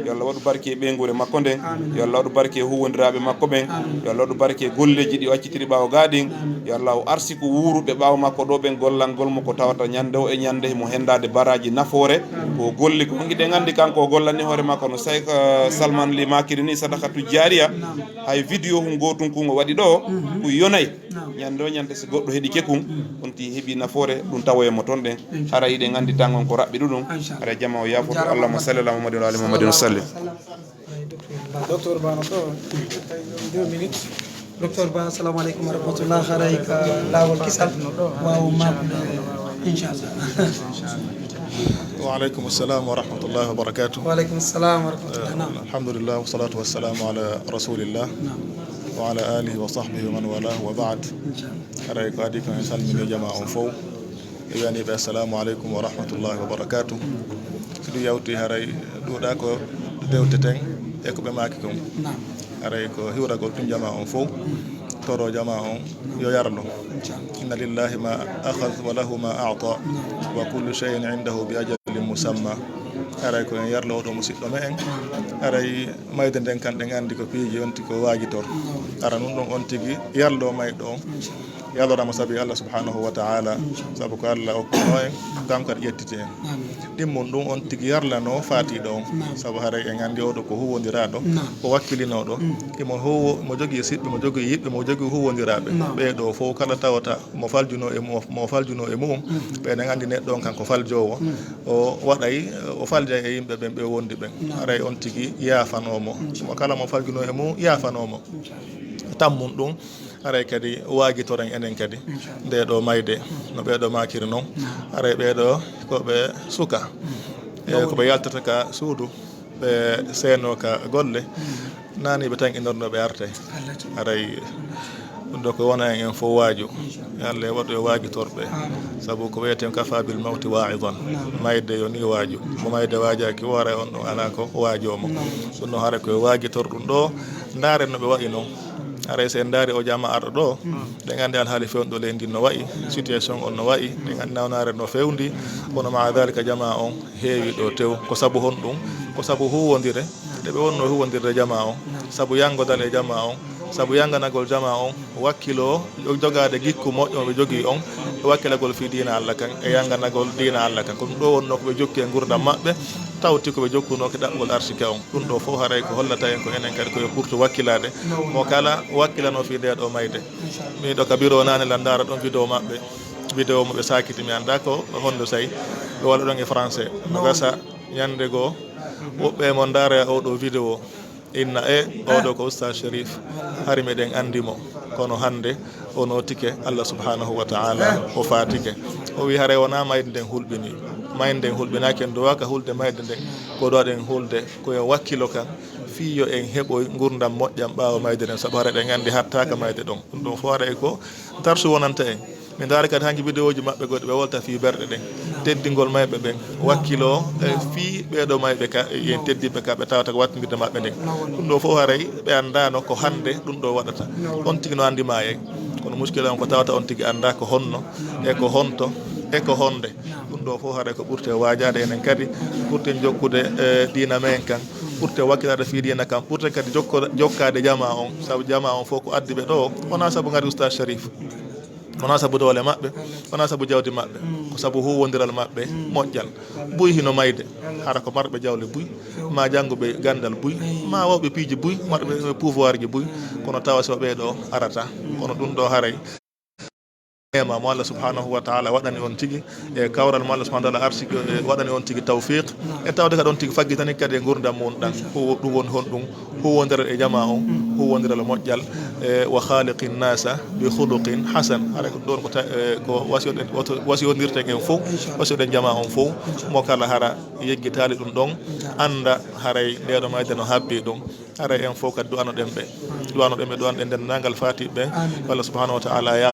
yo Allah waɗu barki e ɓeygure makko nden yo Allah waɗu barki e huwodiraɓe makko ɓen yo Allah waɗu barki e golleji ɗi waccitiri ɓawo gaɗin yo Allah o arsi ko wuruɓe ɓawo makko ɗo ɓen gollal ngol mo ko tawata ñande o e ñande himo hendade baraji nafoore ko golli ko giɗen andi kanko o gollani hoore makko no Cheikh Salman Ly Makiri ni sadakatu jariya hay vidéo hum gotum kungo waɗi ɗo ko yonayi ñande o ñande so goɗɗo heeɗi kekum on ti heeɓi nafoore ɗum tawoyemo toon ɗen hara yiɗen andi tan on ko raɓɓi ɗuɗum hara jama o yafoto allahumma salli ala muhammadin wa ali muhammadin wa sallim docteur Ba no ɗo 2 minutes docteur Ba assalamu aleykum wa rahmatullah haray ka lawol kisal waw mabde inchallah وعليكم السلام ورحمة الله وبركاته. وعليكم السلام ورحمة الله. نعم. الحمد لله والصلاة والسلام على رسول الله. نعم. وعلى آله وصحبه ومن والاه وبعد. أريك أديك إنسان من جماعة فو. يعني السلام عليكم ورحمة الله وبركاته. سيدي يوتي هراي دوداكو ديوتتين يكو بماككم. نعم. أريك هيورا قلتم جماعة فو. ترى جماعة يرلو إن لله ما أخذ وله ما أعطى وكل شيء عنده بأجل مسمى أراي كو يرلو دو مسيدو مين أراي مايدن دن كان دن اندي كو بيجي اونتي كو واجي تور أرا نون دون اونتيغي يرلو مايدو يالله رحمة سبي الله سبحانه وتعالى سبك الله أكبر كم كر يتتين دي مندون أن تغير لنا فاتي دون سبب هذا يعني يودو كهو ونديرادو ووكيل نودو كم هو مجوجي يسيب مجوجي يب مجوجي هو ونديرابه بيدو فوق كلا تاوتا مفعل جنو إمام بيدنا عندي ندون كان كفعل جو ووضعي وفعل جاي يم بين بيوندي بين هذا أن تغي يافانومو وكلا مفعل جنو إمام يافانومو تام مندون aray kadi waagi toren enen kadi nde ɗo mayde no ɓeɗo makiri noon aray ɓeɗo koɓe suka e koɓe yaltata ka suudu ɓe seeno ka golle nani ɓe tan inornoɓe arte aray ɗum ɗo ko wona en fof waaju Allah waɗo e waagi torɓe sabu ko wiyeten kafa bil mawti wa'idan mayde yo ni waaju mo mayde waajaki woora on ɗon ala ko waajomo ɗum no hara koye waagi tor ɗum ɗo ndaaren no ɓe wayi noon aray sen daari o jama arɗo ɗo ɗe gandi alhaali fewnuɗo leydi no wayi situation on no wayi ɗe gandi nawnare no fewndi kono ma dalika jama on heewi ɗo tew ko sabu hon ɗum ko sabu huwodire nde ɓe wonno huwodirde jama on sabu yangodal e jama on sabu yanganagol jama on wakkilo jogade gikku moƴƴo ɓe jogui on e wakkilagol fi diina Allah kan e yanganagol diina Allah kan ko ɗum ɗo wonno koɓe jokki e gurdam maɓɓe tawti koɓe jokkuno ke ɗaɓɓugol arsika on ɗum ɗo fof haray ko hollata en ko enen kadi koye ɓurtu wakkilade mo kala wakkilano fi nde ɗo mayde mi ɗo ka bureau nane la dara ɗon vidéo mo ɓe sakiti mi anda ko hondo sayi ɓe waɗa ɗon e français no gasa ñande goo woɓɓe mo daara oɗo vidéo inna oɗo ko oustaz Sherif hari meɗen andimo kono hande o notike Allah subhanahu wa ta'ala o fatike o wi haray wona mayde nden hulɓini mayde nden hulɓinaki en dowaka hulde mayde nden ko ɗoɗen hulde koye wakkilo kan fiyo en heɓoy gurdam moƴƴam ɓawa mayde nden saabu hara ɗen andi hattaka mayde ɗon ɗum ɗon fo waɗa ko tarsu wonanta en min daari kadi hanki vidéo ji maɓɓe goɗɗe ɓe wolta fi berɗe ɗen teddingol mayɓe ɓen wakkilo fi ɓeɗo mayɓe ka yen teddiɓe ka ɓe tawata ko wattinirde maɓɓe nden ɗum ɗo fof haray ɓe andano ko hande ɗum ɗo waɗata on tigui no andima en kono muskila on ko tawata on tigui anda ko honno e ko honto e ko honde ɗum ɗo fof haray ko ɓurte wajade enen kadi ɓurten jokkude diina men kan ɓurte wakkilade fi diina kan ɓurte kadi jokkade jama on saabu jama on fof ko addi ɓe ɗo wona saabu gari oustaz Sharif wona sabu doole maɓɓe wona sabu jawdi maɓɓe ko sabu huwodiral maɓɓe moƴƴal buy hino mayde hara ko marɓe jawle buy ma janngoɓe gandal buy ma wawɓe piiji buy marɓe pouvoir ji buy kono tawa so ɓeɗo arata kono ɗum ɗo haray ema mo Allah subhanahu wa ta'ala waɗani on tigi e kawral mo Allah subhanahu wa ta'ala arsiki waɗani on tigi tawfiq e tawde kadi on tigi faggitani kadi e gurdam mon ɗan ɗum woni hon ɗum huwodiral e jama on huwodiral moƴƴal wa khaliqin nasa bi khuluqin hasan ara ɗum ɗon ko wasiyodirten en fof wasiyoɗen jama on fof mo kala hara yeggitali ɗum ɗon anda haray ndeɗo mayde no habbi ɗum haray en fof kadi du'anoɗen ɓe du'anoɗen ɓe du'anoɗen dendagal fatiɓe Allah subhanahu wa ta'ala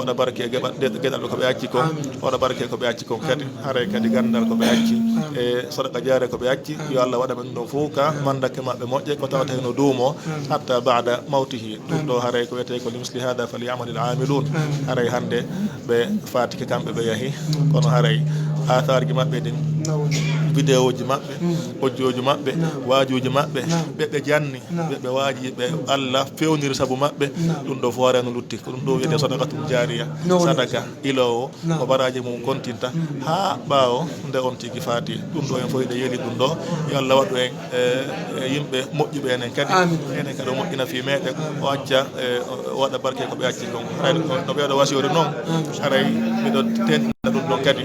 waɗa barke geɗal ɓe koɓe acci kon waɗa barke koɓe acci kon kadi haray kadi gandal koɓe acci e sodaka jaare koɓe acci yo Allah waɗa ɓe ɗum ɗon fof ka mandake maɓɓe moƴƴe ko tawata no duumo hatta bada mawtihi ɗum ɗo haray ko wiyete ko limsli hada falyamalil amilun haray hande ɓe fatike kamɓe ɓe yaahi kono haray atharji maɓɓe ɗin vidéo ji maɓɓe audio ji maɓɓe waajuji maɓɓe ɓeɓe janni ɓeɓe waaji ɓe Allah fewniri saabu maɓɓe ɗum ɗo foore no lutti ko ɗum ɗo wiyete sadakatum jariya sadaka ilowo ko baraji mum kontinta ha ɓaawo nde on tigi faati ɗum ɗo en fof ene yeeli ɗum ɗo yo Allah waɗu en yimɓe moƴƴuɓe enen kadi enen kadi o moƴƴina fi meɗen o acca waɗa barke ko ɓe acci kon haray no ɓeeɗo wasiyori noon haray miɗo tenɗina ɗum ɗon kadi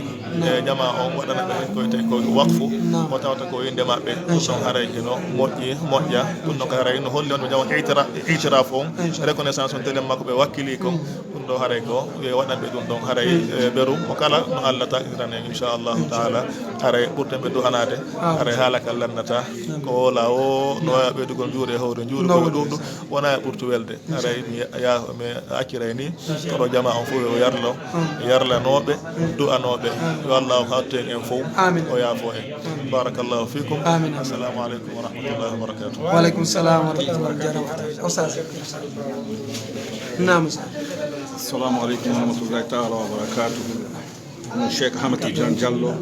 jama on waɗana ɓe koyte ko wakfu o tawata ko inde maɓɓe ɗum ɗon haray eno moƴƴi moƴƴa ɗum ɗon ko haray no holli on ɓe jama itiraf on reconnaissance on telen makko ɓe wakkili kon ɗum ɗo haray ko yo waɗanɓe ɗum ɗon haray ɓeru o kala no Allah takiran en inchallahu taala haray ɓurten ɓe duhanade haray haala kal lannata ko wola o no wawi ɓeydugol juuɗe e howre juuɗe koɓe ɗum ɗum wona e ɓurtu welde haray mi acciray ni koɗo jama on fof o yarlo yarlanoɓe du'anoɓe yo Allah o hawten en fof o yaafo en barakallahu fikum assalamu aleykum wa rahmatullahi wa barakatuh wa aleykum salam wa rahmatullahi wa barakatuh Oustaz naam assalamu aleykum wa rahmatullahi taala wa barakatuh ɗum Cheikh Ahmed Tidiane Diallo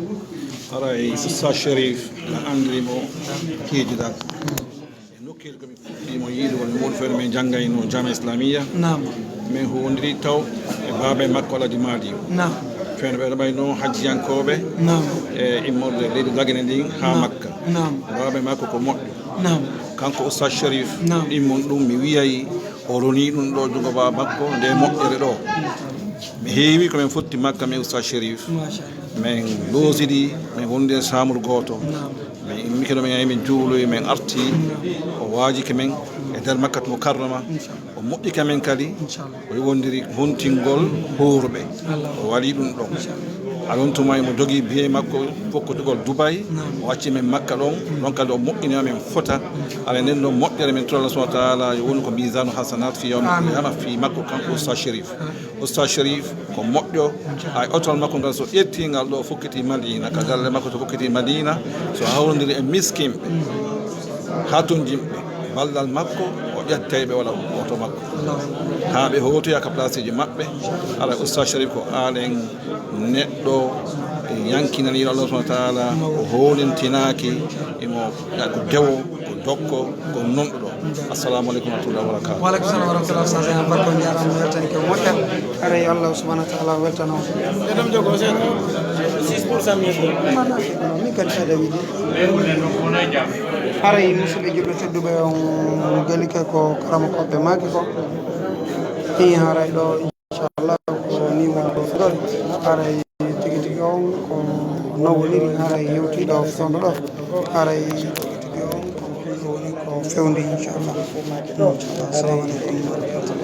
aray Oustaz Chérif mi andirimo kiijidal e nokkire komi fuɗɗimo yiidogol mi woni feere min janggayno jama islamia min howodiri taw e baaba makko Alhaji Madiw feere ɓeɗo ɓay noon hajjiyankoɓe e immorde leydi Dagana ndin ha Makka baaba makko ko moƴƴo kanko Oustaz Chérif immon ɗum mi wiyay o roni ɗum ɗo jogo baba makko nde moƴƴere ɗo mi heewi komin fotti Makka min Oustaz Chérif min loosidi min wonde chambre goto min immike ɗo min yahi min juuloyi min arti o waajike men e nder Makkatu Mukarrama o moƴƴike men kadi o wondiri hontingol howruɓe o waɗi ɗum ɗon alon tuma mo jogui biye makko fokkotugol Dubaï o wacci men Makka ɗon ɗon kadi o moƴƴinima min fota ala nden ɗon moƴƴere min to Allah subahanahu wa taala yo woni ko misanu hasanat fi yawmi qiyama fi makko kanko Oustaz Chérif Oustaz Chérif ko moƴƴo ay otol makko ngal so ƴettingal ɗo fokkiti Madina ka galle makko to fokkiti Madina so hawrodiri e miskimɓe hatunjimɓe ballal makko o ƴettayɓe walla oto makko ha ɓe hootoya ka place ji maɓɓe ala Oustaz Chérif ko aalen neɗɗo yankinaniɗo Allah subahanahu wa taala o holintinaki imo ko dewo ko dokko ko nonɗuɗo assalamu aleykum wa rahmatullahi wa barakatuh wa aleykum salam wa rahmatullahi sa sen barko jarama weltani ko moƴƴa haray Allah subahanahu wa taala weltano ɗeɗom jogo sen 6% mi kadi aɗa wiɗi haray musidɓe julɓe tedduɓe on galike ko karama koɓɓe maki ko i haray ɗo inchallah ko ni woni ɗo fedore haray tigi tigi on ko nowoliri haray yewtiɗo fewdo ɗo haray tigi tigi on ko woni ko fewndi inchallah assalamu aleykum wa rahmatullah